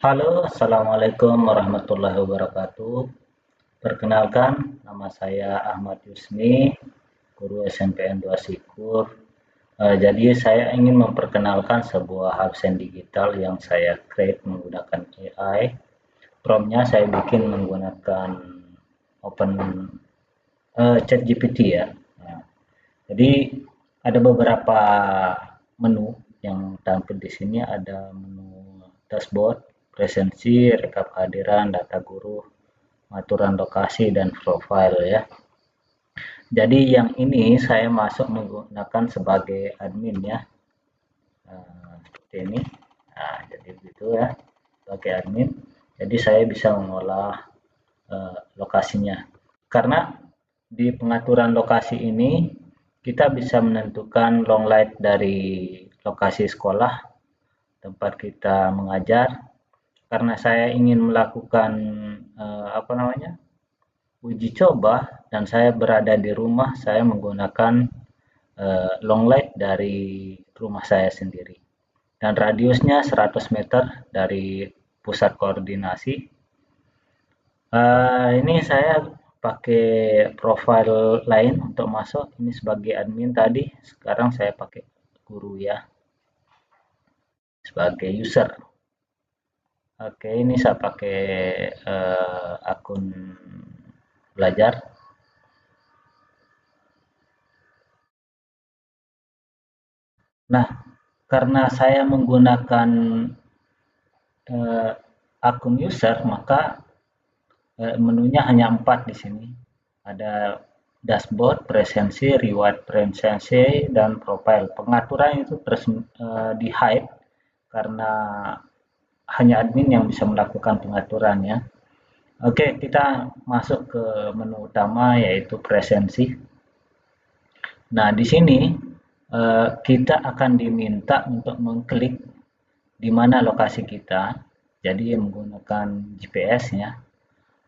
Halo, Assalamualaikum warahmatullahi wabarakatuh. Perkenalkan, nama saya Ahmad Yusni, guru SMPN 2 Sikur. Jadi saya ingin memperkenalkan sebuah absen digital yang saya create menggunakan AI. Prompt-nya saya bikin menggunakan Open ChatGPT ya. Nah, jadi ada beberapa menu yang tampil di sini, ada menu dashboard, presensi, rekap kehadiran, data guru, aturan lokasi, dan profile ya. Jadi yang ini saya masuk menggunakan sebagai admin ya, seperti ini. Nah, jadi begitu ya, sebagai admin. Jadi saya bisa mengolah lokasinya. Karena di pengaturan lokasi ini kita bisa menentukan long light dari lokasi sekolah tempat kita mengajar. Karena saya ingin melakukan apa namanya, uji coba dan saya berada di rumah, saya menggunakan long light dari rumah saya sendiri. Dan radiusnya 100 meter dari pusat koordinasi. Ini saya pakai profile lain untuk masuk. Ini sebagai admin tadi. Sekarang saya pakai guru ya, sebagai user. Oke, ini saya pakai akun belajar. Nah, karena saya menggunakan akun user, maka menunya hanya 4 di sini. Ada dashboard, presensi, reward presensi, dan profile. Pengaturan itu di hide karena hanya admin yang bisa melakukan pengaturannya. Oke, kita masuk ke menu utama yaitu presensi. Nah, di sini kita akan diminta untuk mengklik di mana lokasi kita. Jadi menggunakan GPS-nya.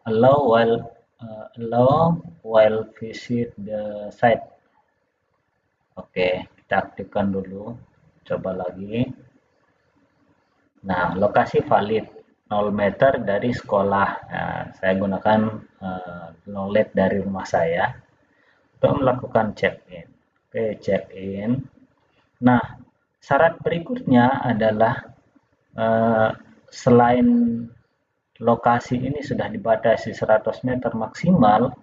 Allow while visit the site. Oke, kita aktifkan dulu. Coba lagi. Nah, lokasi valid 0 meter dari sekolah. Nah, saya gunakan knowledge dari rumah saya untuk melakukan check-in. Oke, check-in. Nah, syarat berikutnya adalah eh, selain lokasi ini sudah dibatasi 100 meter maksimal,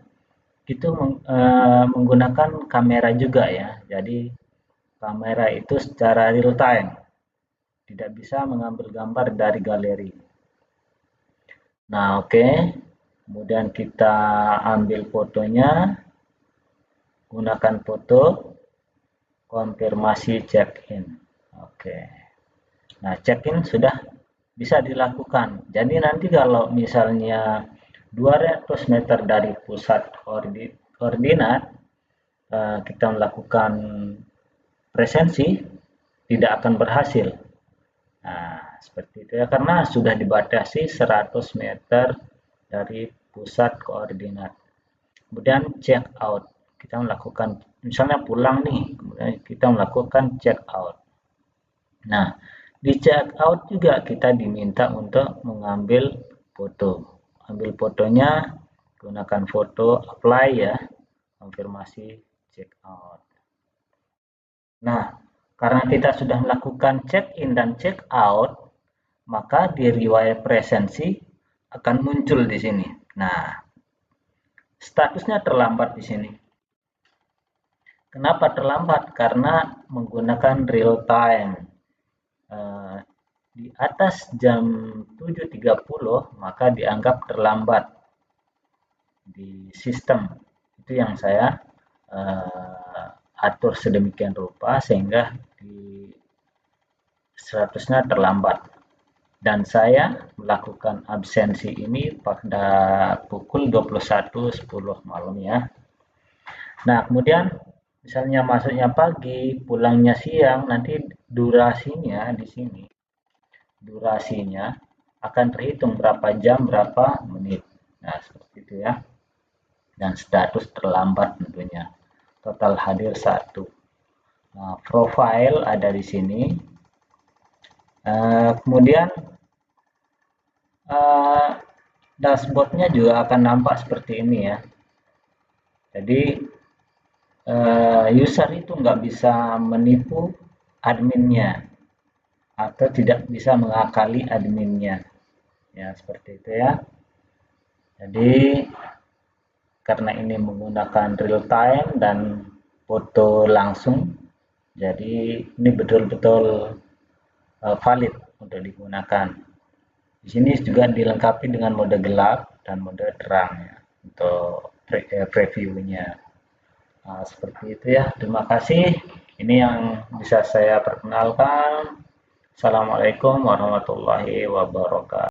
itu menggunakan kamera juga ya. Jadi kamera itu secara real time, tidak bisa mengambil gambar dari galeri. Nah, oke. Kemudian kita ambil fotonya, gunakan foto, konfirmasi check-in. Oke. Nah, check-in sudah bisa dilakukan. Jadi nanti kalau misalnya 200 meter dari pusat koordinat, kita melakukan presensi, tidak akan berhasil. Nah, seperti itu ya, karena sudah dibatasi 100 meter dari pusat koordinat. Kemudian check out. Kita melakukan, misalnya pulang nih, kemudian kita melakukan check out. Nah, di check out juga kita diminta untuk mengambil foto. Ambil fotonya, gunakan foto apply ya, konfirmasi check out. Nah, karena kita sudah melakukan check in dan check out, maka di riwayat presensi akan muncul di sini. Nah, statusnya terlambat di sini. Kenapa terlambat? Karena menggunakan real time. Di atas jam 7.30 maka dianggap terlambat di sistem. Itu yang saya atur sedemikian rupa sehingga di statusnya terlambat. Dan saya melakukan absensi ini pada pukul 21.10 malam ya. Nah, kemudian misalnya masuknya pagi, pulangnya siang, nanti durasinya di sini. Durasinya akan terhitung berapa jam, berapa menit. Nah, seperti itu ya. Dan status terlambat tentunya. Total hadir 1. Nah, profile ada di sini. Kemudian uh, dashboardnya juga akan nampak seperti ini ya. Jadi user itu nggak bisa menipu adminnya atau tidak bisa mengakali adminnya, ya seperti itu ya. Jadi karena ini menggunakan real time dan foto langsung, jadi ini betul-betul valid untuk digunakan. Di sini juga dilengkapi dengan mode gelap dan mode terang ya, untuk previewnya. Nah, seperti itu ya. Terima kasih. Ini yang bisa saya perkenalkan. Assalamualaikum warahmatullahi wabarakatuh.